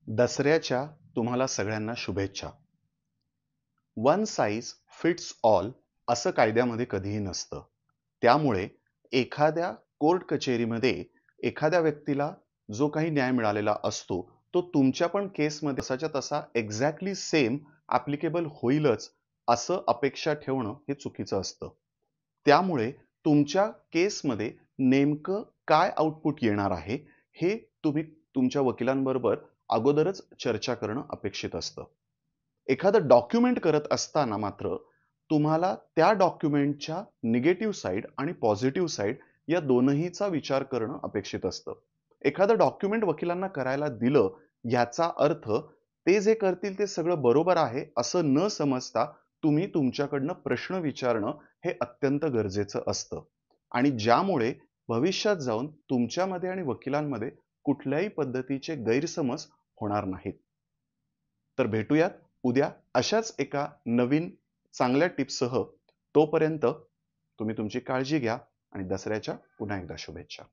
दसऱ्याच्या तुम्हाला सगळ्यांना शुभेच्छा. वन साइज फिट्स ऑल असं कायद्यामध्ये कधीही नसतं. त्यामुळे एखाद्या कोर्ट कचेरीमध्ये एखाद्या व्यक्तीला जो काही न्याय मिळालेला असतो, तो तुमच्या पण केसमध्ये तसाच्या तसा एक्झॅक्टली सेम ॲप्लिकेबल होईलच, असं अपेक्षा ठेवणं हे चुकीचं असतं. त्यामुळे तुमच्या केसमध्ये नेमकं काय आउटपुट येणार आहे, हे तुम्ही तुमच्या वकिलांबरोबर अगोदरच चर्चा करणं अपेक्षित असतं. एखादं डॉक्युमेंट करत असताना मात्र तुम्हाला त्या डॉक्युमेंटच्या निगेटिव्ह साइड आणि पॉझिटिव्ह साइड या दोनहीचा विचार करणं अपेक्षित असतं. एखादं डॉक्युमेंट वकिलांना करायला दिलं याचा अर्थ ते जे करतील ते सगळं बरोबर आहे असं न समजता तुम्ही तुमच्याकडनं प्रश्न विचारणं हे अत्यंत गरजेचं असतं. आणि ज्यामुळे भविष्यात जाऊन तुमच्यामध्ये आणि वकिलांमध्ये कुठल्याही पद्धतीचे गैरसमज होणार नाहीत. तर भेटूयात उद्या अशाच एका नवीन चांगल्या टिप्ससह. तोपर्यंत तुम्ही तुमची काळजी घ्या आणि दसऱ्याच्या पुन्हा एकदा शुभेच्छा.